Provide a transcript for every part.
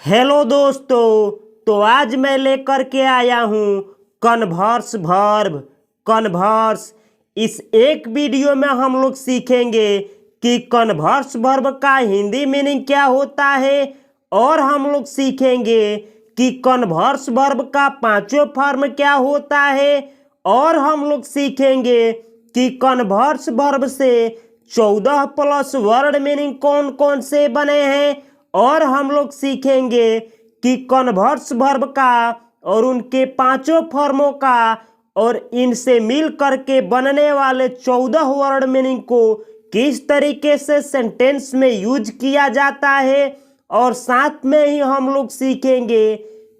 Hello दोस्तों। तो आज मैं लेकर के आया हूँ कन्वर्स वर्ब। कन्वर्स इस एक वीडियो में हम लोग सीखेंगे कि कन्वर्स वर्ब का हिंदी मीनिंग क्या होता है, और हम लोग सीखेंगे कि कन्वर्स वर्ब का पांचों फॉर्म क्या होता है, और हम लोग सीखेंगे कि कन्वर्स वर्ब से 14 प्लस वर्ड मीनिंग कौन कौन से बने हैं, और हम लोग सीखेंगे कि कन्वर्स वर्ब का और उनके पांचों फॉर्मों का और इनसे मिल करके बनने वाले 14 वर्ड मीनिंग को किस तरीके से सेंटेंस में यूज किया जाता है, और साथ में ही हम लोग सीखेंगे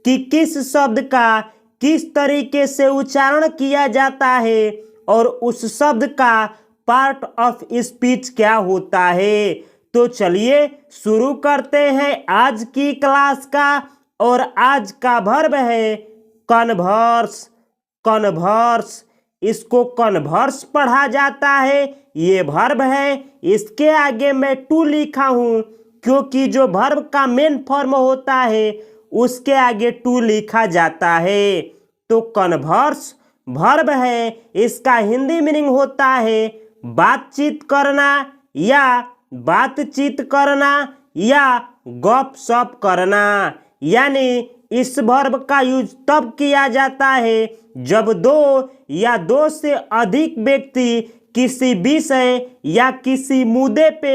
कि किस शब्द का किस तरीके से उच्चारण किया जाता है और उस शब्द का पार्ट ऑफ स्पीच क्या होता है। तो चलिए शुरू करते हैं आज की क्लास का। और आज का वर्ब है कन्वर्स। कन्वर्स इसको कन्वर्स पढ़ा जाता है, ये वर्ब है। इसके आगे मैं टू लिखा हूं क्योंकि जो वर्ब का मेन फॉर्म होता है उसके आगे टू लिखा जाता है। तो कन्वर्स वर्ब है, इसका हिंदी मीनिंग होता है बातचीत करना या बातचीत करना या गपशप करना। यानी इस वर्ब का यूज तब किया जाता है जब दो या दो से अधिक व्यक्ति किसी विषय या किसी मुद्दे पे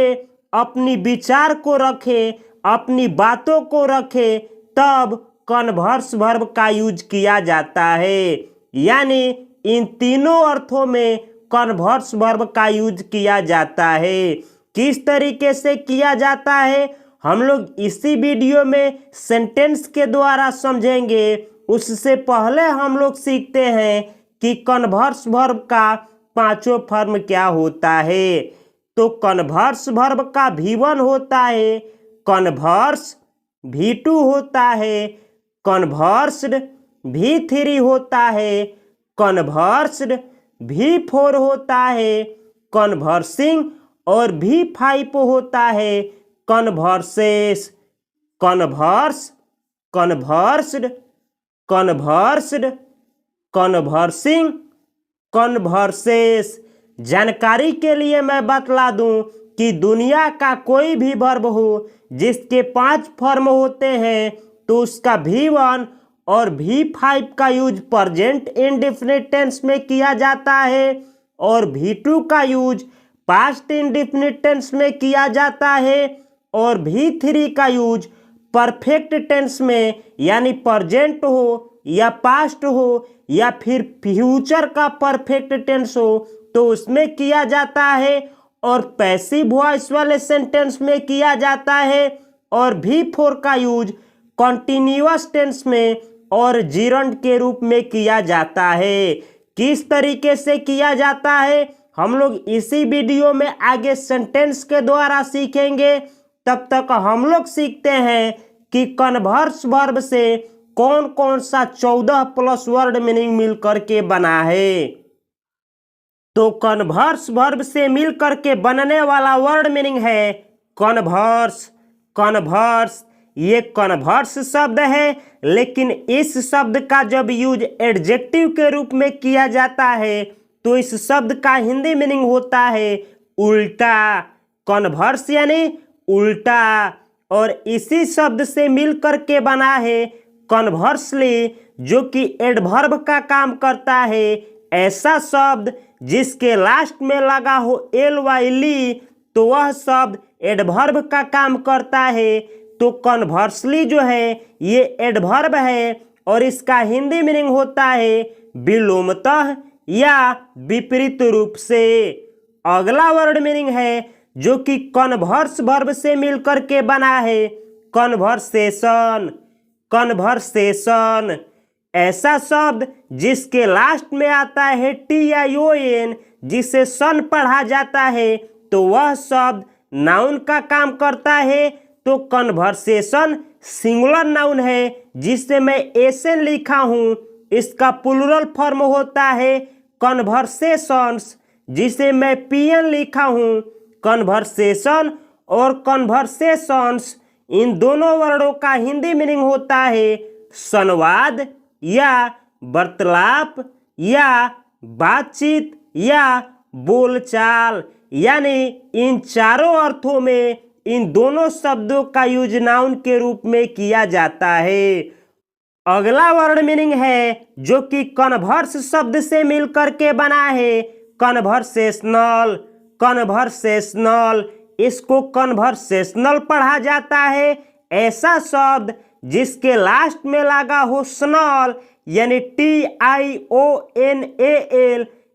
अपनी विचार को रखे, अपनी बातों को रखे, तब कन्वर्स वर्ब का यूज किया जाता है। यानी इन तीनों अर्थों में कन्वर्स वर्ब का यूज किया जाता है। किस तरीके से किया जाता है हम लोग इसी वीडियो में सेंटेंस के द्वारा समझेंगे। उससे पहले हम लोग सीखते हैं कि कन्वर्स वर्ब का पांचों फॉर्म क्या होता है। तो कन्वर्स वर्ब का V1 होता है कन्वर्स, V2 होता है कन्वर्स्ड, V3 होता है कन्वर्स्ड, V4 होता है कन्वर्सिंग और V5 होता है converses. Converse, conversed, conversed, conversing, converses. जानकारी के लिए मैं बतला दूं कि दुनिया का कोई भी वर्ब हो जिसके 5 फॉर्म होते हैं तो उसका V1 और V5 का यूज प्रेजेंट इंडेफिनिट टेंस में किया जाता है और V2 का यूज पास्ट इंडेफिनिट टेंस में किया जाता है और V3 का यूज परफेक्ट टेंस में, यानी प्रेजेंट हो या पास्ट हो या फिर फ्यूचर का परफेक्ट टेंस हो तो उसमें किया जाता है, और पैसिव वॉइस वाले सेंटेंस में किया जाता है। और V4 का यूज कॉन्टिन्यूअस टेंस में और जिरंड के रूप में किया जाता है। किस तरीके से किया जाता है हम लोग इसी वीडियो में आगे सेंटेंस के द्वारा सीखेंगे। तब तक हम लोग सीखते हैं कि कन्वर्स वर्ब से कौन कौन सा 14 प्लस वर्ड मीनिंग मिल करके बना है। तो कन्वर्स वर्ब से मिल करके बनने वाला वर्ड मीनिंग है कन्वर्स। कन्वर्स ये कन्वर्स शब्द है, लेकिन इस शब्द का जब यूज एडजेक्टिव के रूप में किया जाता है तो इस शब्द का हिंदी मीनिंग होता है उल्टा। कन्वर्स यानी उल्टा, और इसी शब्द से मिल करके बना है कन्वर्सली, जो कि एडवर्ब का काम करता है। ऐसा शब्द जिसके लास्ट में लगा हो ly तो वह शब्द एडवर्ब का काम करता है। तो कन्वर्सली जो है ये एडवर्ब है और इसका हिंदी मीनिंग होता है विलोमतः या विपरीत रूप से। अगला वर्ड मीनिंग है जो कि कन्वर्स वर्ब से मिलकर के बना है कन्वर्सेशन। कन्वर्सेशन ऐसा शब्द जिसके लास्ट में आता है tion, जिसे सन पढ़ा जाता है, तो वह शब्द नाउन का काम करता है। तो कन्वर्सेशन सिंगुलर नाउन है जिसे मैं एसन लिखा हूं। इसका प्लूरल फॉर्म होता है कन्वर्सेशंस, जिसे मैं pn लिखा हूं। कन्वर्सेशन और कन्वर्सेशंस इन दोनों वर्णों का हिंदी मीनिंग होता है संवाद या वार्तालाप या बातचीत या बोलचाल। यानी इन चारों अर्थों में इन दोनों शब्दों का यूज नाउन के रूप में किया जाता है। अगला वर्ड मीनिंग है जो कि कन्वर्स शब्द से मिलकर के बना है कन्वर्सेशनल। कन्वर्सेशनल, इसको कन्वर्सेशनल पढ़ा जाता है ऐसा शब्द जिसके लास्ट में लगा हो स्नल यानी TIONAL।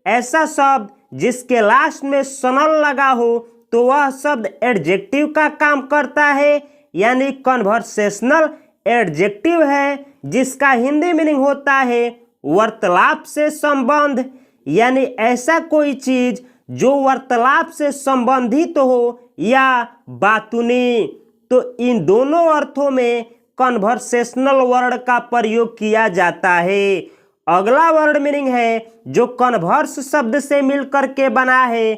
ऐसा शब्द जिसके लास्ट में स्नल लगा हो तो वह शब्द एडजेक्टिव का काम करता है, यानी कन्वर्सेशनल एडजेक्टिव है जिसका हिंदी मीनिंग होता है वार्तालाप से संबंध। यानी ऐसा कोई चीज जो वार्तालाप से संबंधित हो या बातूनी। तो इन दोनों अर्थों में कन्वर्सेशनल वर्ड का प्रयोग किया जाता है। अगला वर्ड मीनिंग है जो कन्वर्स शब्द से मिलकर के बना है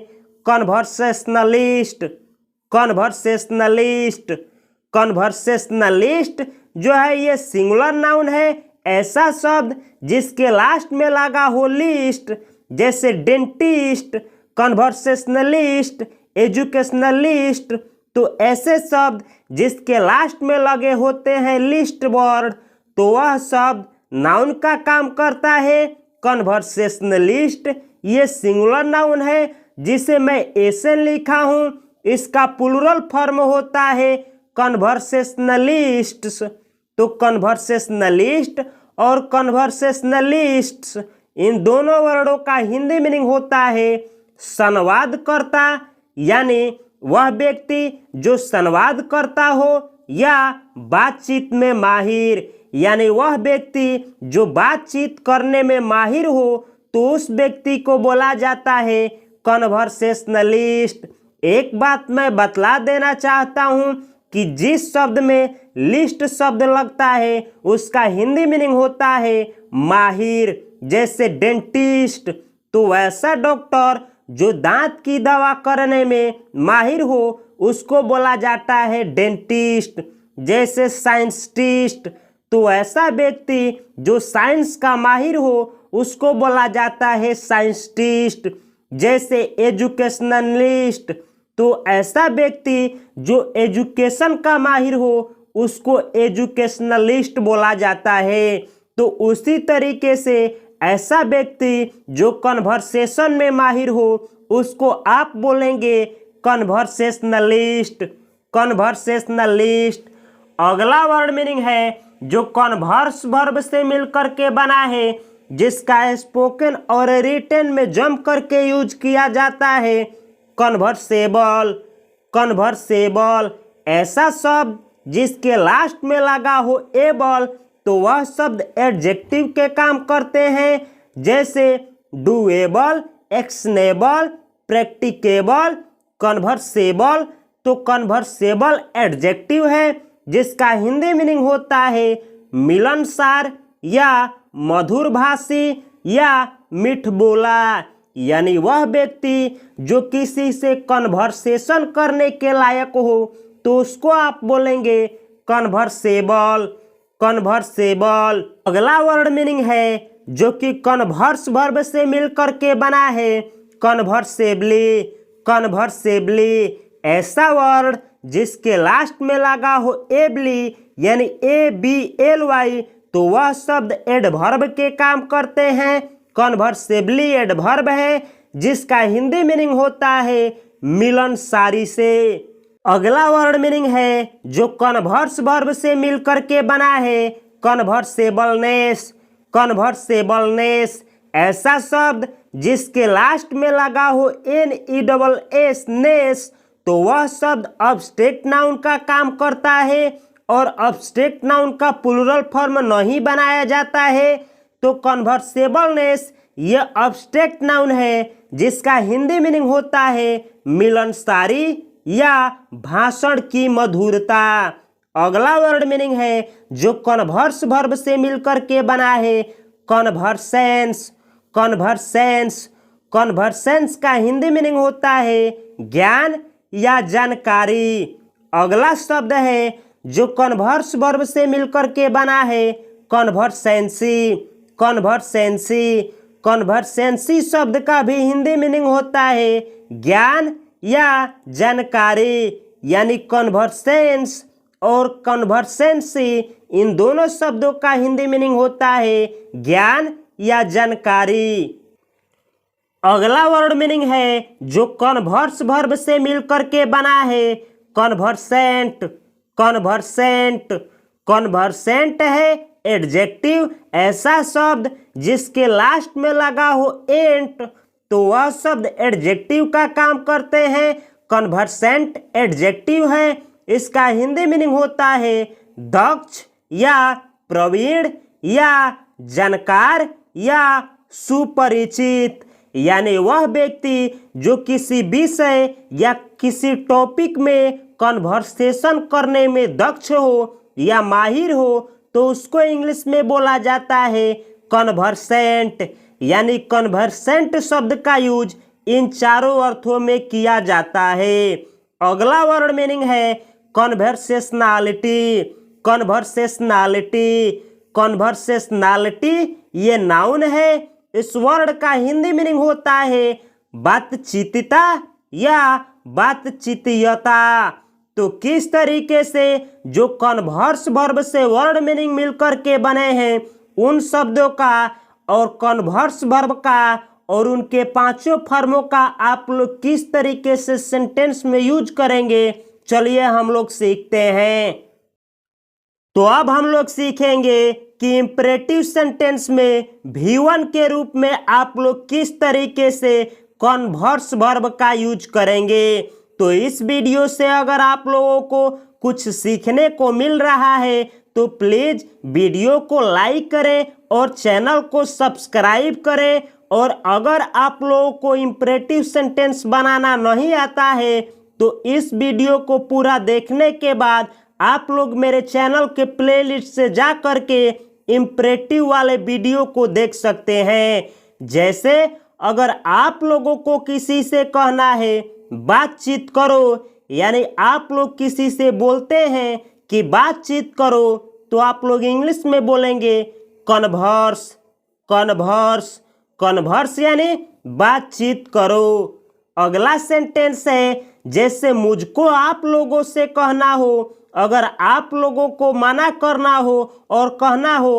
कन्वर्सेशनलिस्ट। कन्वर्सेशनलिस्ट, कन्वर्सेशनलिस्ट जो है ये सिंगुलर नाउन है ऐसा शब्द जिसके लास्ट में लगा हो लिस्ट, जैसे डेंटिस्ट, कन्वर्सेशनलिस्ट, एजुकेशनलिस्ट। तो ऐसे शब्द जिसके लास्ट में लगे होते हैं लिस्ट वर्ड तो वह शब्द नाउन का काम करता है कन्वर्सेशनलिस्ट। ये सिंगुलर नाउन है जिसे मैं एसन लिखा हूं, इसका प्लूरल फॉर्म होता है कन्वर्सेशनलिस्ट्स। तो कन्वर्सेशनलिस्ट और कन्वर्सेशनलिस्ट्स इन दोनों वर्डों का हिंदी मीनिंग होता है संवादकर्ता, यानी वह व्यक्ति जो संवाद करता हो, या बातचीत में माहिर, यानी वह व्यक्ति जो बातचीत करने में माहिर हो तो उस व्यक्ति को बोला जाता है कन्वर्सेशनलिस्ट। एक बात मैं बतला देना चाहता हूं कि जिस शब्द में लिस्ट शब्द लगता है उसका हिंदी मीनिंग होता है माहिर, जैसे डेंटिस्ट। तो वैसा डॉक्टर जो दांत की दवा करने में माहिर हो उसको बोला जाता है डेंटिस्ट। जैसे साइंटिस्ट, तो ऐसा व्यक्ति जो साइंस का माहिर हो उसको बोला जाता है साइंटिस्ट। जैसे एजुकेशनलिस्ट, तो ऐसा व्यक्ति जो एजुकेशन का माहिर हो उसको एजुकेशनलिस्ट बोला जाता है। तो उसी तरीके से ऐसा व्यक्ति जो कन्वर्सेशन में माहिर हो उसको आप बोलेंगे कन्वर्सेशनलिस्ट। कन्वर्सेशनलिस्ट। अगला वर्ड मीनिंग है जो कन्वर्स वर्ब से मिलकर के बना है, जिसका स्पोकन और रिटन में जम करके यूज किया जाता है कन्वर्सेबल। कन्वर्सेबल, ऐसा शब्द जिसके लास्ट में लगा हो एबल तो वह शब्द एडजेक्टिव के काम करते हैं, जैसे डूएबल, एक्शनेबल, प्रैक्टिकेबल, कन्वर्सेबल। तो कन्वर्सेबल एडजेक्टिव है जिसका हिंदी मीनिंग होता है मिलनसार या मधुरभाषी या मीठ बोला, यानी वह व्यक्ति जो किसी से कन्वर्सेशन करने के लायक हो तो उसको आप बोलेंगे कन्वर्सेबल। कन्वर्सेबल। अगला वर्ड मीनिंग है जो कि कन्वर्स वर्ब से मिलकर के बना है कन्वर्सेबली। कन्वर्सेबली, ऐसा वर्ड जिसके लास्ट में लगा हो एबली यानी ABLY तो वह शब्द एडवर्ब के काम करते हैं। कन्वर्सेबली एडवर्ब है जिसका हिंदी मीनिंग होता है मिलनसारी से। अगला वर्ड मीनिंग है जो कन्वर्स वर्ब से मिलकर के बना है कन्वर्सेबलनेस। कन्वर्सेबलनेस, ऐसा शब्द जिसके लास्ट में लगा हो NESS नेस तो वह शब्द अब्स्ट्रैक्ट नाउन का काम करता है और अब्स्ट्रैक्ट नाउन का प्लूरल फॉर्म नहीं बनाया जाता है। तो कन्वर्सेबलनेस यह अब्स्ट्रैक्ट नाउन है जिसका हिंदी मीनिंग होता है मिलनसारी या भाषण की मधुरता। अगला वर्ड मीनिंग है जो कन्वर्स वर्ब से मिलकर के बना है कन्वर्सेंस। कन्वर्सेंस। कन्वर्सेंस का हिंदी मीनिंग होता है ज्ञान या जानकारी। अगला शब्द है जो कन्वर्स वर्ब से मिलकर के बना है कन्वर्सेंसी। कन्वर्सेंसी कन्वर्सेंसी शब्द का भी हिंदी मीनिंग होता है ज्ञान या जानकारी, यानी कन्वर्सेंस और कन्वर्सेंसी इन दोनों शब्दों का हिंदी मीनिंग होता है ज्ञान या जानकारी। अगला वर्ड मीनिंग है जो कन्वर्स वर्ब से मिलकर के बना है कन्वर्सेंट। कन्वर्सेंट कन्वर्सेंट है एडजेक्टिव, ऐसा शब्द जिसके लास्ट में लगा हो एंट, तो वह शब्द एडजेक्टिव का काम करते हैं। कन्वर्सेंट एडजेक्टिव है, इसका हिंदी मीनिंग होता है दक्ष या प्रवीण या जानकार या सुपरिचित, यानी वह व्यक्ति जो किसी विषय या किसी टॉपिक में कन्वर्सेशन करने में दक्ष हो या माहिर हो, तो उसको इंग्लिश में बोला जाता है कन्वर्सेंट। यानी कन्वर्सेंट शब्द का यूज इन चारों अर्थों में किया जाता है। अगला वर्ड मीनिंग है कन्वर्सेशनलिटी। कन्वर्सेशनलिटी कन्वर्सेशनलिटी ये नाउन है। इस वर्ड का हिंदी मीनिंग होता है बातचीतता या बातचीतीयता। तो किस तरीके से जो कन्वर्स वर्ब से वर्ड मीनिंग मिलकर के बने हैं उन शब्दों का और कन्वर्स वर्ब का और उनके पांचों फॉर्मों का आप लोग किस तरीके से सेंटेंस में यूज करेंगे, चलिए हम लोग सीखते हैं। तो अब हम लोग सीखेंगे कि इंपरेटिव सेंटेंस में V1 के रूप में आप लोग किस तरीके से कन्वर्स वर्ब का यूज करेंगे। तो इस वीडियो से अगर आप लोगों को कुछ सीखने को मिल रहा है तो प्लीज वीडियो को लाइक करें और चैनल को सब्सक्राइब करें। और अगर आप लोगों को इंपरेटिव सेंटेंस बनाना नहीं आता है तो इस वीडियो को पूरा देखने के बाद आप लोग मेरे चैनल के प्लेलिस्ट से जा करके इंपरेटिव वाले वीडियो को देख सकते हैं। जैसे अगर आप लोगों को किसी से कहना है बातचीत करो, यानी आप लोग किसी से बोलते हैं कि बातचीत करो, तो आप लोग इंग्लिश में बोलेंगे कन्वर्स। कन्वर्स कन्वर्स यानी बातचीत करो। अगला सेंटेंस है जैसे मुझको आप लोगों से कहना हो, अगर आप लोगों को मना करना हो और कहना हो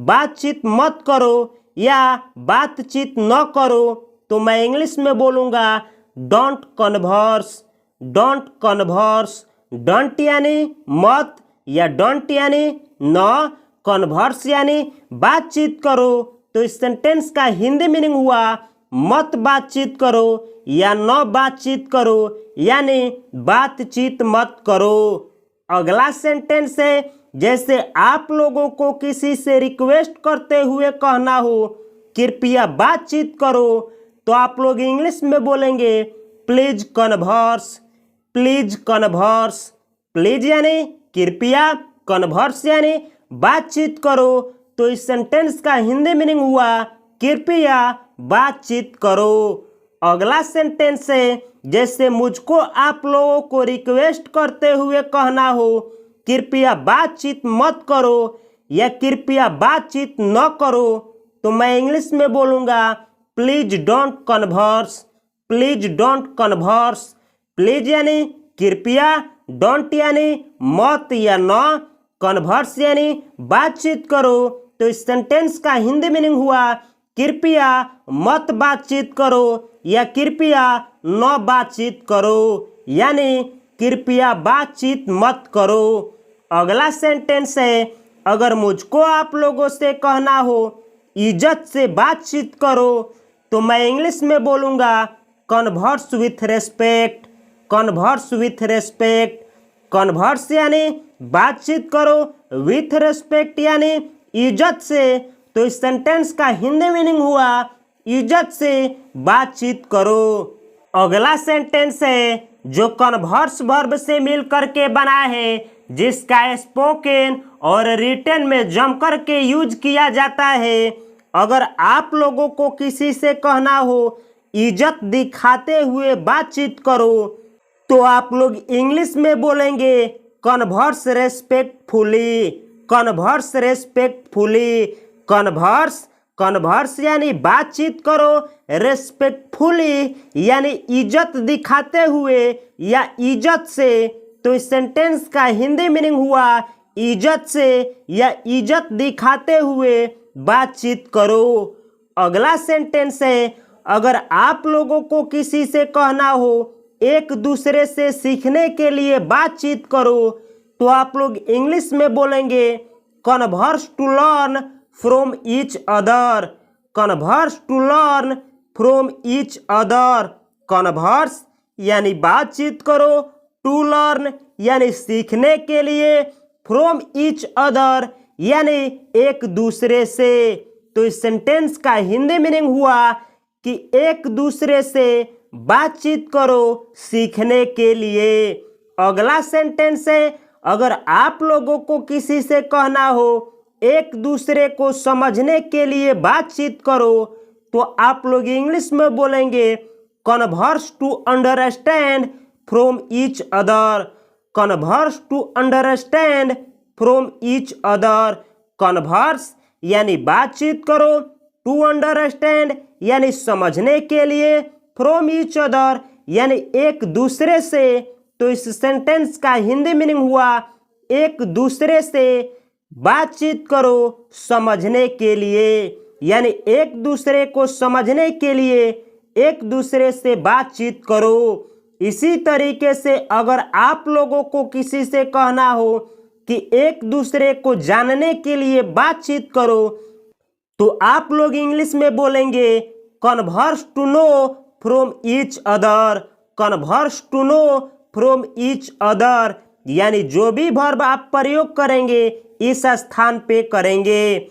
बातचीत मत करो या बातचीत न करो, तो मैं इंग्लिश में बोलूँगा don't converse. Don't converse don't यानी मत या डोंट यानी न, कन्वर्स यानी बातचीत करो। तो इस सेंटेंस का हिंदी मीनिंग हुआ मत बातचीत करो या न बातचीत करो, यानी बातचीत मत करो। अगला सेंटेंस है जैसे आप लोगों को किसी से रिक्वेस्ट करते हुए कहना हो कृपया बातचीत करो, तो आप लोग इंग्लिश में बोलेंगे please converse. Please converse please यानी कृपया, कन्वर्स यानी बातचीत करो। तो इस सेंटेंस का हिंदी मीनिंग हुआ कृपया बातचीत करो। अगला सेंटेंस है जैसे मुझको आप लोगों को रिक्वेस्ट करते हुए कहना हो कृपया बातचीत मत करो या कृपया बातचीत न करो, तो मैं इंग्लिश में बोलूँगा please don't converse. Please don't converse. Please यानी कृपया, डोंट यानी मत या न, कन्वर्स यानी बातचीत करो। तो इस सेंटेंस का हिंदी मीनिंग हुआ कृपया मत बातचीत करो या कृपया न बातचीत करो, यानी कृपया बातचीत मत करो। अगला सेंटेंस है अगर मुझको आप लोगों से कहना हो इज्जत से बातचीत करो, तो मैं इंग्लिश में बोलूँगा converse with respect. Converse with respect. Converse यानी बातचीत करो, विथ रेस्पेक्ट यानी इज्जत से। तो इस सेंटेंस का हिंदी मीनिंग हुआ इज्जत से बातचीत करो। अगला सेंटेंस है जो कन्वर्स वर्ब से मिल करके बना है, जिसका स्पोकन और रिटन में जम करके यूज किया जाता है। अगर आप लोगों को किसी से कहना हो इज्जत दिखाते हुए बातचीत करो, तो आप लोग इंग्लिश में बोलेंगे converse respectfully, converse respectfully, converse, converse यानी बातचीत करो, रेस्पेक्टफुली यानी इज्जत दिखाते हुए या इज्जत से। तो इस सेंटेंस का हिंदी मीनिंग हुआ इज्जत से या इज्जत दिखाते हुए बातचीत करो। अगला सेंटेंस है, अगर आप लोगों को किसी से कहना हो एक दूसरे से सीखने के लिए बातचीत करो, तो आप लोग इंग्लिश में बोलेंगे converse to learn from each other, converse to learn from each other. Converse यानी बातचीत करो, टू लर्न यानी सीखने के लिए, फ्रॉम ईच अदर यानी एक दूसरे से। तो इस सेंटेंस का हिंदी मीनिंग हुआ कि एक दूसरे से बातचीत करो सीखने के लिए। अगला सेंटेंस है, अगर आप लोगों को किसी से कहना हो एक दूसरे को समझने के लिए बातचीत करो, तो आप लोग इंग्लिश में बोलेंगे converse to understand from each other, converse to understand from each other. Converse यानी बातचीत करो, टू अंडरस्टैंड यानी समझने के लिए, फ्रॉम ईच अदर यानी एक दूसरे से। तो इस सेंटेंस का हिंदी मीनिंग हुआ एक दूसरे से बातचीत करो समझने के लिए, यानी एक दूसरे को समझने के लिए एक दूसरे से बातचीत करो। इसी तरीके से अगर आप लोगों को किसी से कहना हो कि एक दूसरे को जानने के लिए बातचीत करो, तो आप लोग इंग्लिश में बोलेंगे converse to know from each other, converse to know from each other यानी जो भी वर्ब आप प्रयोग करेंगे इस स्थान पे करेंगे।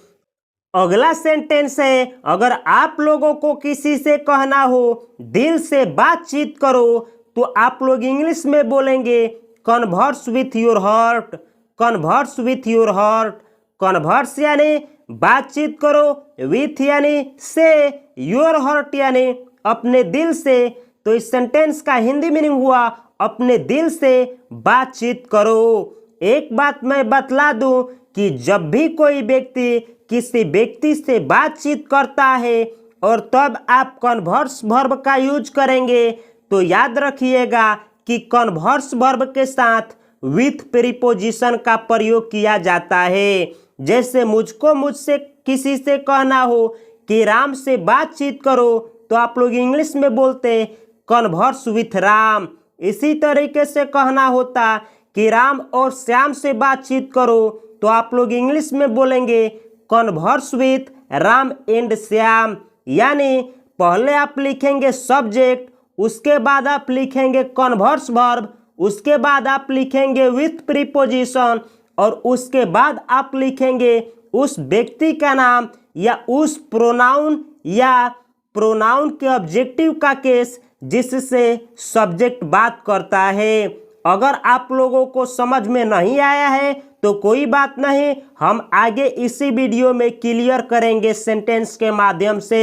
अगला सेंटेंस है, अगर आप लोगों को किसी से कहना हो दिल से बातचीत करो, तो आप लोग इंग्लिश में बोलेंगे converse with your heart, converse with your heart. Converse यानी बातचीत करो, विथ यानी से, योर हार्ट यानी अपने दिल से। तो इस सेंटेंस का हिंदी मीनिंग हुआ अपने दिल से बातचीत करो। एक बात मैं बतला दूं कि जब भी कोई व्यक्ति किसी व्यक्ति से बातचीत करता है और तब आप कन्वर्स वर्ब का यूज करेंगे, तो याद रखिएगा कि कन्वर्स वर्ब के साथ विथ प्रीपोजिशन का प्रयोग किया जाता है। जैसे मुझको मुझसे किसी से कहना हो कि राम से बातचीत करो, तो आप लोग इंग्लिश में बोलते कन्वर्स विथ राम। इसी तरीके से कहना होता कि राम और श्याम से बातचीत करो, तो आप लोग इंग्लिश में बोलेंगे converse with Ram and Shyam. यानी पहले आप लिखेंगे सब्जेक्ट, उसके बाद आप लिखेंगे कन्वर्स वर्ब, उसके बाद आप लिखेंगे विथ प्रीपोजिशन और उसके बाद आप लिखेंगे उस व्यक्ति का नाम या उस प्रोनाउन या प्रोनाउन के ऑब्जेक्टिव का केस जिससे सब्जेक्ट बात करता है। अगर आप लोगों को समझ में नहीं आया है तो कोई बात नहीं, हम आगे इसी वीडियो में क्लियर करेंगे सेंटेंस के माध्यम से।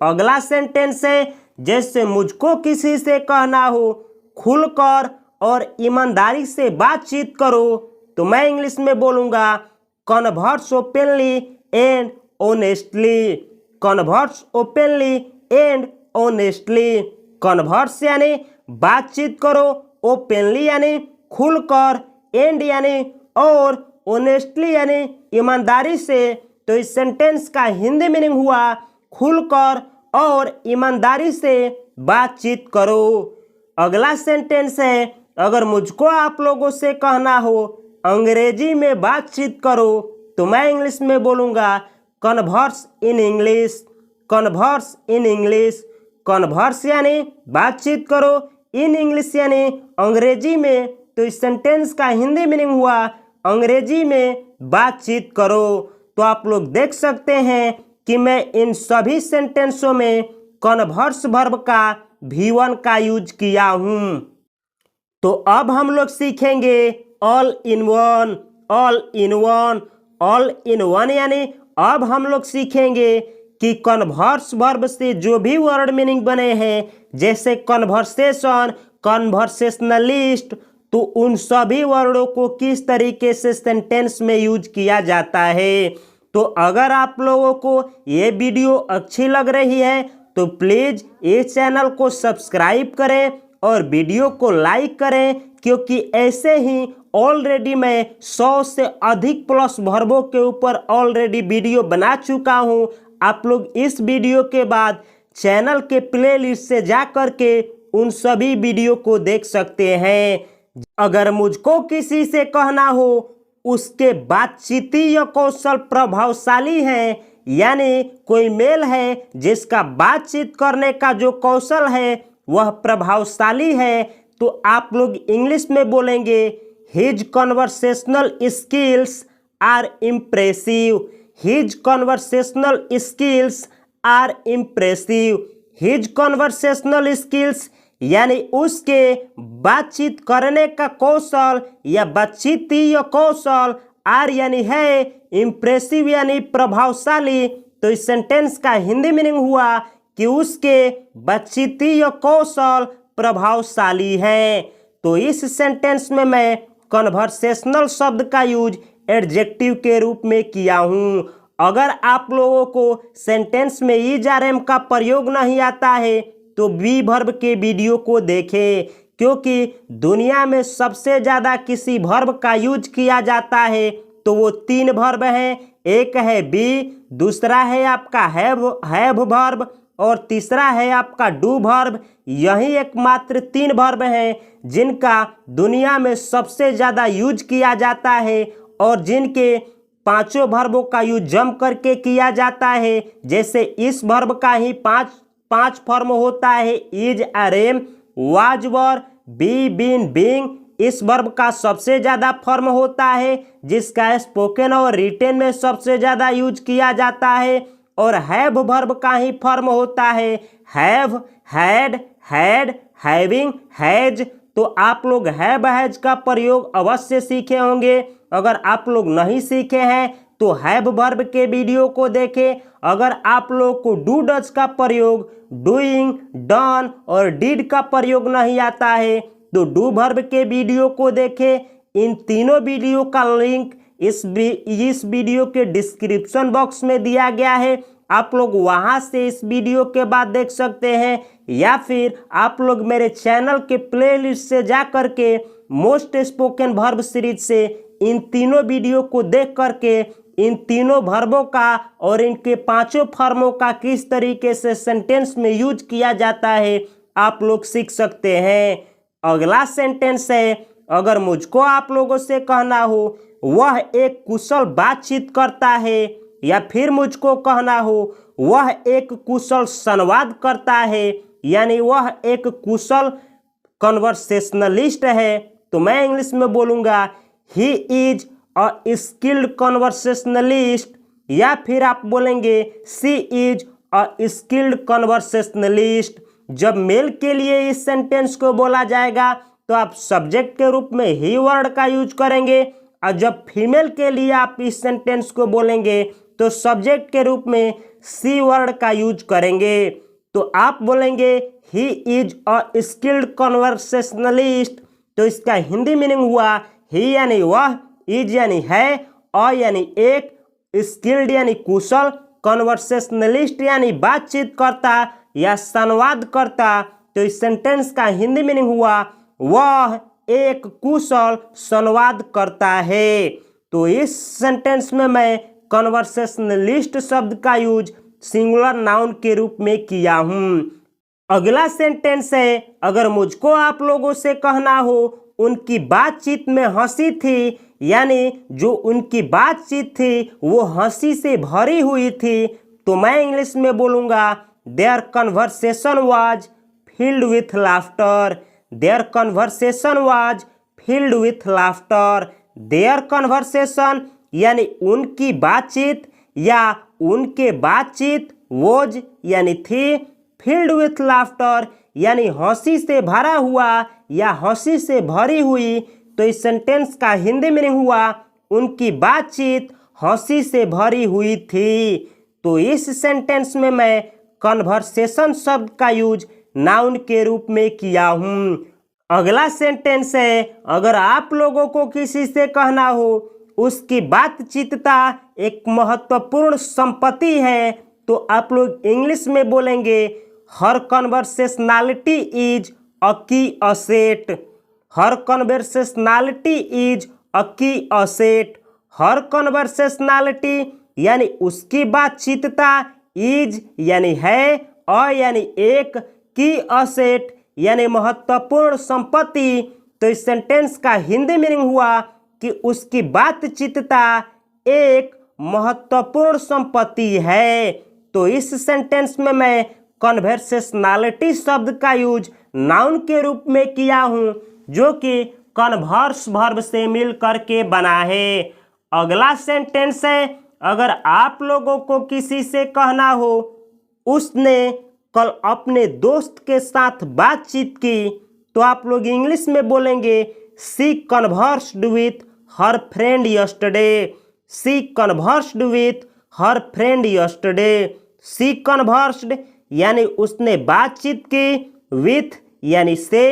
अगला सेंटेंस है, जैसे मुझको किसी से कहना हो खुलकर और ईमानदारी से बातचीत करो, तो मैं इंग्लिश में बोलूँगा converse openly and honestly, converse openly and honestly. Converse यानी बातचीत करो, ओपनली यानी खुलकर, एंड यानी और, ऑनेस्टली यानी ईमानदारी से। तो इस सेंटेंस का हिंदी मीनिंग हुआ खुलकर और ईमानदारी से बातचीत करो। अगला सेंटेंस है, अगर मुझको आप लोगों से कहना हो अंग्रेजी में बातचीत करो, तो मैं इंग्लिश में बोलूँगा converse in English, converse in English. Converse यानी बातचीत करो, इन इंग्लिश यानी अंग्रेजी में। तो इस सेंटेंस का हिंदी मीनिंग हुआ अंग्रेजी में बातचीत करो। तो आप लोग देख सकते हैं कि मैं इन सभी सेंटेंसों में कन्वर्स वर्ब का V1 का यूज किया हूँ। तो अब हम लोग सीखेंगे all in one, all in one, all in one यानी अब हम लोग सीखेंगे कि कन्वर्स वर्ब से जो भी वर्ड मीनिंग बने हैं, जैसे कन्वर्सेशन, कन्वर्सेशनलिस्ट, तो उन सभी वर्डों को किस तरीके से सेंटेंस में यूज किया जाता है। तो अगर आप लोगों को ये वीडियो अच्छी लग रही है तो प्लीज़ इस चैनल को सब्सक्राइब करें और वीडियो को लाइक करें, क्योंकि ऐसे ही ऑलरेडी मैं 100 से अधिक प्लस वर्बों के ऊपर ऑलरेडी वीडियो बना चुका हूं। आप लोग इस वीडियो के बाद चैनल के प्लेलिस्ट से जा कर के उन सभी वीडियो को देख सकते हैं। अगर मुझको किसी से कहना हो उसके बातचीती कौशल प्रभावशाली है, यानी कोई मेल है जिसका बातचीत करने का जो कौशल है वह प्रभावशाली है, तो आप लोग इंग्लिश में बोलेंगे his conversational skills are impressive. His conversational skills are impressive. His conversational skills यानी उसके बातचीत करने का कौशल या बातचीतीय कौशल, आर यानी है, इम्प्रेसिव यानी प्रभावशाली। तो इस सेंटेंस का हिंदी मीनिंग हुआ कि उसके बातचीतीय कौशल प्रभावशाली है। तो इस सेंटेंस में मैं कन्वर्सेशनल शब्द का यूज एडजेक्टिव के रूप में किया हूं। अगर आप लोगों को सेंटेंस में इज आर एम का प्रयोग नहीं आता है तो बी वर्ब के वीडियो को देखें, क्योंकि दुनिया में सबसे ज़्यादा किसी वर्ब का यूज किया जाता है तो वो 3 वर्ब हैं। एक है बी, दूसरा है आपका हैव वर्ब और तीसरा है आपका डू वर्ब। यही एकमात्र 3 वर्ब हैं जिनका दुनिया में सबसे ज़्यादा यूज किया जाता है और जिनके 5 वर्बों का यूज जम करके किया जाता है। जैसे इस वर्ब का ही पांच फॉर्म होता है, is, are, am, was, were, be, been, being. इस वर्ब का सबसे ज़्यादा फॉर्म होता है जिसका स्पोकन और रिटेन में सबसे ज़्यादा यूज किया जाता है। और हैव वर्ब का ही फॉर्म होता है have, had, had, having, has. तो आप लोग हैव हैज का प्रयोग अवश्य सीखे होंगे। अगर आप लोग नहीं सीखे हैं तो हैव वर्ब के वीडियो को देखें। अगर आप लोग को डू डज का प्रयोग, डूइंग, डन और डिड का प्रयोग नहीं आता है तो डू वर्ब के वीडियो को देखें। इन तीनों वीडियो का लिंक इस वीडियो के डिस्क्रिप्शन बॉक्स में दिया गया है। आप लोग वहां से इस वीडियो के बाद देख सकते हैं, या फिर आप लोग मेरे चैनल के प्लेलिस्ट से जा करके मोस्ट स्पोकन वर्ब सीरीज से इन तीनों वीडियो को देख करके इन तीनों वर्बों का और इनके 5 फॉर्मों का किस तरीके से सेंटेंस में यूज किया जाता है आप लोग सीख सकते हैं। अगला सेंटेंस है, अगर मुझको आप लोगों से कहना हो वह एक कुशल बातचीत करता है, या फिर मुझको कहना हो वह एक कुशल संवाद करता है, यानी वह एक कुशल कन्वर्सेशनलिस्ट है, तो मैं इंग्लिश में बोलूँगा ही इज अ स्किल्ड कन्वर्सेशनलिस्ट, या फिर आप बोलेंगे सी इज अ स्किल्ड कन्वर्सेशनलिस्ट। जब मेल के लिए इस सेंटेंस को बोला जाएगा तो आप सब्जेक्ट के रूप में ही वर्ड का यूज करेंगे, और जब फीमेल के लिए आप इस सेंटेंस को बोलेंगे तो सब्जेक्ट के रूप में सी वर्ड का यूज करेंगे। तो आप बोलेंगे ही इज अ स्किल्ड कन्वर्सेशनलिस्ट, तो इसका हिंदी मीनिंग हुआ ही यानी वह, इज यानी है, अ यानी एक, स्किल्ड यानी कुशल, कन्वर्सेशनलिस्ट यानी बातचीत करता या संवाद करता। तो इस सेंटेंस का हिंदी मीनिंग हुआ वह एक कुशल संवाद करता है। तो इस सेंटेंस में मैं कन्वर्सेशनलिस्ट शब्द का यूज सिंगुलर नाउन के रूप में किया हूं। अगला सेंटेंस है, अगर मुझको आप लोगों से कहना हो उनकी बातचीत में हंसी थी, यानी जो उनकी बातचीत थी वो हंसी से भरी हुई थी, तो मैं इंग्लिश में बोलूँगा their conversation was filled with laughter. Their conversation was filled with laughter. Their conversation यानी उनकी बातचीत या उनके बातचीत, वोज यानी थी, फिल्ड विथ लाफ्टर यानी हंसी से भरा हुआ या हंसी से भरी हुई। तो इस सेंटेंस का हिंदी मीनिंग हुआ उनकी बातचीत हंसी से भरी हुई थी। तो इस सेंटेंस में मैं कन्वर्सेशन शब्द का यूज नाउन के रूप में किया हूँ। अगला सेंटेंस है, अगर आप लोगों को किसी से कहना हो उसकी बातचीतता एक महत्वपूर्ण संपत्ति है, तो आप लोग इंग्लिश में बोलेंगे हर कन्वर्सेशनैलिटी इज अ की असेट। हर कन्वर्सेशनैलिटी इज अ की असेट। हर कन्वर्सेशनैलिटी यानी उसकी बातचीतता, इज यानी है, अ यानी एक, की असेट यानी महत्वपूर्ण संपत्ति। तो इस सेंटेंस का हिंदी मीनिंग हुआ कि उसकी बातचीतता एक महत्वपूर्ण संपत्ति है। तो इस सेंटेंस में मैं कन्वर्सेशनैलिटी शब्द का यूज नाउन के रूप में किया हूं, जो कि कन्वर्स वर्ब से मिल करके बना है। अगला सेंटेंस है, अगर आप लोगों को किसी से कहना हो उसने कल अपने दोस्त के साथ बातचीत की, तो आप लोग इंग्लिश में बोलेंगे she conversed with her friend yesterday. She conversed with her friend yesterday. She conversed यानी उसने बातचीत की, विथ यानी से,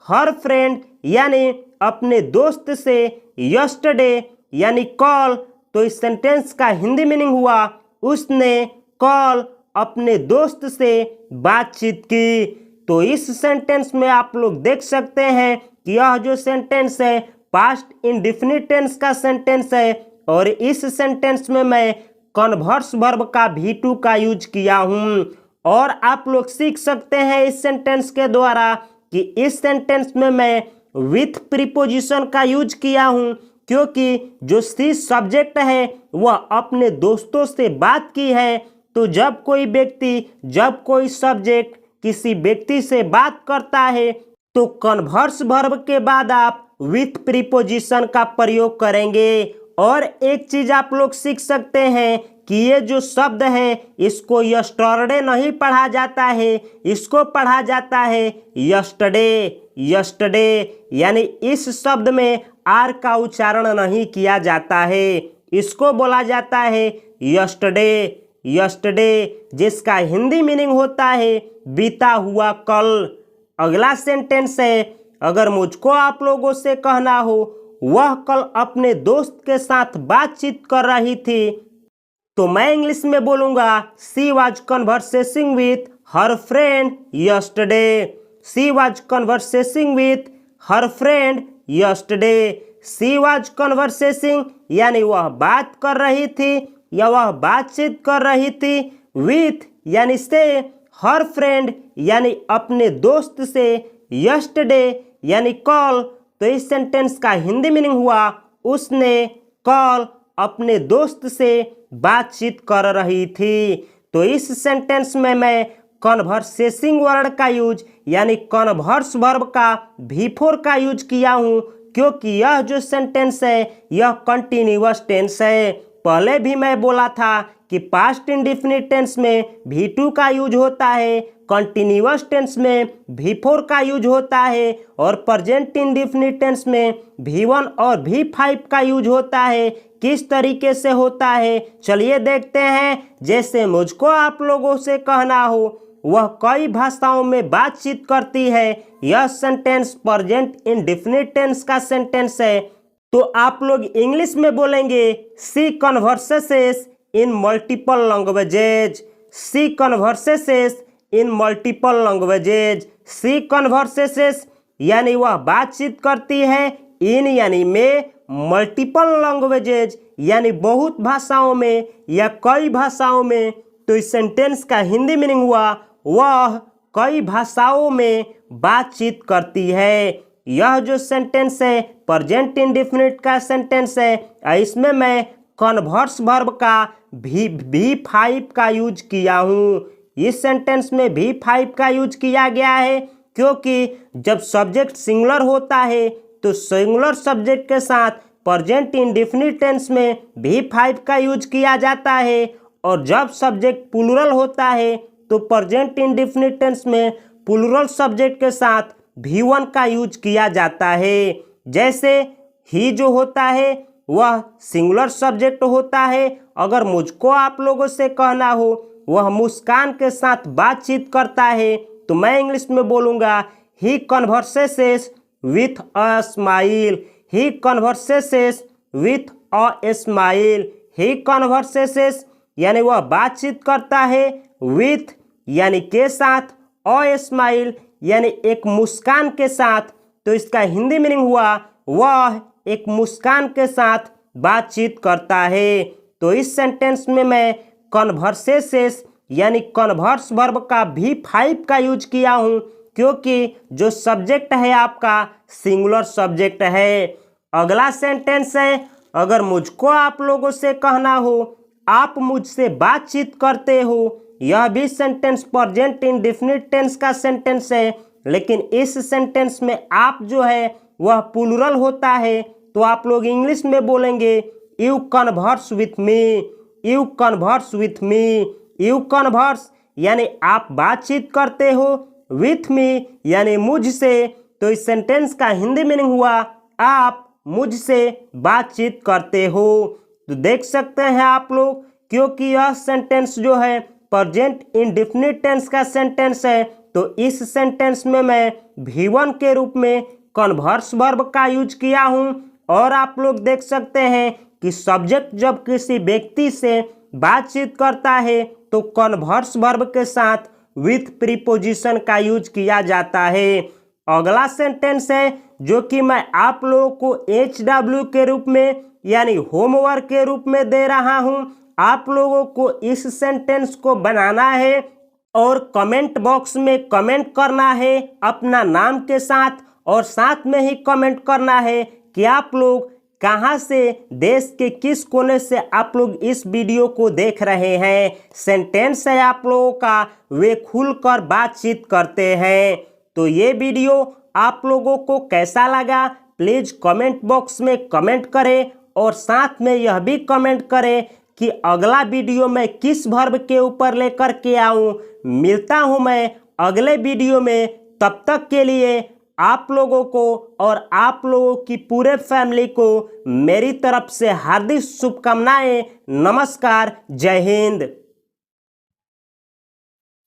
हर फ्रेंड यानी अपने दोस्त से, यस्टरडे यानी कल। तो इस सेंटेंस का हिंदी मीनिंग हुआ उसने कल अपने दोस्त से बातचीत की। तो इस सेंटेंस में आप लोग देख सकते हैं कि यह जो सेंटेंस है पास्ट इंडेफिनिट टेंस का सेंटेंस है, और इस सेंटेंस में मैं कन्वर्स वर्ब का V2 का यूज किया हूं। और आप लोग सीख सकते हैं इस सेंटेंस के द्वारा कि इस सेंटेंस में मैं विथ प्रीपोजिशन का यूज किया हूं, क्योंकि जो सी सब्जेक्ट है वह अपने दोस्तों से बात की है। तो जब कोई व्यक्ति, जब कोई सब्जेक्ट किसी व्यक्ति से बात करता है तो कन्वर्स वर्ब के बाद आप विथ प्रीपोजिशन का प्रयोग करेंगे। और एक चीज आप लोग सीख सकते हैं कि ये जो शब्द है इसको यस्टरडे नहीं पढ़ा जाता है, इसको पढ़ा जाता है यस्टरडे। यस्टरडे यानी इस शब्द में आर का उच्चारण नहीं किया जाता है, इसको बोला जाता है यस्टरडे। यस्टरडे जिसका हिंदी मीनिंग होता है बीता हुआ कल। अगला सेंटेंस है, अगर मुझको आप लोगों से कहना हो वह कल अपने दोस्त के साथ बातचीत कर रही थी, तो मैं इंग्लिश में बोलूंगा she was conversing with her friend yesterday. She was conversing with her friend yesterday. She was conversing यानी वह बात कर रही थी या वह बातचीत कर रही थी, विथ यानी से, हर फ्रेंड यानी अपने दोस्त से, यस्टरडे यानी कल। तो इस सेंटेंस का हिंदी मीनिंग हुआ उसने कल अपने दोस्त से बातचीत कर रही थी। तो इस सेंटेंस में मैं कन्वर्सेसिंग वर्ड का यूज यानी कन्वर्स वर्ब का V4 का यूज किया हूं, क्योंकि यह जो सेंटेंस है यह कंटिन्यूअस टेंस है। पहले भी मैं बोला था कि पास्ट इंडेफिनिट टेंस में V2 का यूज होता है, कंटिन्यूअस टेंस में V4 का यूज होता है, और प्रेजेंट इंडेफिनिट टेंस में V1 और V5 का यूज होता है। किस तरीके से होता है चलिए देखते हैं। जैसे मुझको आप लोगों से कहना हो वह कई भाषाओं में बातचीत करती है, यह सेंटेंस प्रेजेंट इंडेफिनिट टेंस का सेंटेंस है। तो आप लोग इंग्लिश में बोलेंगे she converses in multiple languages. She converses in multiple languages. She converses यानी वह बातचीत करती है, इन यानी में, मल्टीपल लैंग्वेजेज यानी बहुत भाषाओं में या कई भाषाओं में। तो इस सेंटेंस का हिंदी मीनिंग हुआ वह कई भाषाओं में बातचीत करती है। यह जो सेंटेंस है प्रेजेंट इंडेफिनिट का सेंटेंस है, इसमें मैं कन्वर्स वर्ब का V5 का यूज किया हूँ। इस सेंटेंस में V5 का यूज किया गया है क्योंकि जब सब्जेक्ट सिंगुलर होता है तो सिंगुलर सब्जेक्ट के साथ प्रेजेंट इंडेफिनिट टेंस में V5 का यूज किया जाता है, और जब सब्जेक्ट प्लूरल होता है तो प्रेजेंट इंडेफिनिट टेंस में प्लूरल सब्जेक्ट के साथ V1 का यूज किया जाता है। जैसे ही जो होता है वह सिंगुलर सब्जेक्ट होता है। अगर मुझको आप लोगों से कहना हो वह मुस्कान के साथ बातचीत करता है, तो मैं इंग्लिश में बोलूँगा ही कन्वर्सेस with a smile. He converses with a smile. He converses यानी वह बातचीत करता है, with यानी के साथ, a smile यानी एक मुस्कान के साथ। तो इसका हिंदी मीनिंग हुआ वह एक मुस्कान के साथ बातचीत करता है। तो इस सेंटेंस में मैं कन्वर्सेसेस यानी कन्वर्स वर्ब का V5 का यूज किया हूं, क्योंकि जो सब्जेक्ट है आपका सिंगुलर सब्जेक्ट है। अगला सेंटेंस है, अगर मुझको आप लोगों से कहना हो आप मुझसे बातचीत करते हो। यह भी सेंटेंस प्रेजेंट इंडेफिनिट टेंस का सेंटेंस है, लेकिन इस सेंटेंस में आप जो है वह प्लूरल होता है। तो आप लोग इंग्लिश में बोलेंगे you converse with me, you converse with me. You converse यानी आप बातचीत करते हो, विथ मी यानी मुझसे। तो इस सेंटेंस का हिंदी मीनिंग हुआ आप मुझसे बातचीत करते हो। तो देख सकते हैं आप लोग, क्योंकि यह सेंटेंस जो है प्रेजेंट इंडेफिनिट टेंस का सेंटेंस है, तो इस सेंटेंस में मैं V1 के रूप में कन्वर्स वर्ब का यूज किया हूं। और आप लोग देख सकते हैं कि सब्जेक्ट जब किसी व्यक्ति से बातचीत करता है तो कन्वर्स वर्ब के साथ विथ प्रीपोजिशन का यूज किया जाता है। अगला सेंटेंस है जो कि मैं आप लोगों को HW के रूप में यानी होमवर्क के रूप में दे रहा हूं। आप लोगों को इस सेंटेंस को बनाना है और कमेंट बॉक्स में कमेंट करना है अपना नाम के साथ, और साथ में ही कमेंट करना है कि आप लोग कहां से, देश के किस कोने से आप लोग इस वीडियो को देख रहे हैं। सेंटेंस है आप लोगों का वे खुलकर बातचीत करते हैं। तो ये वीडियो आप लोगों को कैसा लगा प्लीज कमेंट बॉक्स में कमेंट करें, और साथ में यह भी कमेंट करें कि अगला वीडियो मैं किस वर्ब के ऊपर लेकर के आऊं। मिलता हूं मैं अगले वीडियो में, तब तक के लिए आप लोगों को और आप लोगों की पूरे फैमिली को मेरी तरफ से हार्दिक शुभकामनाएं। नमस्कार, जय हिंद।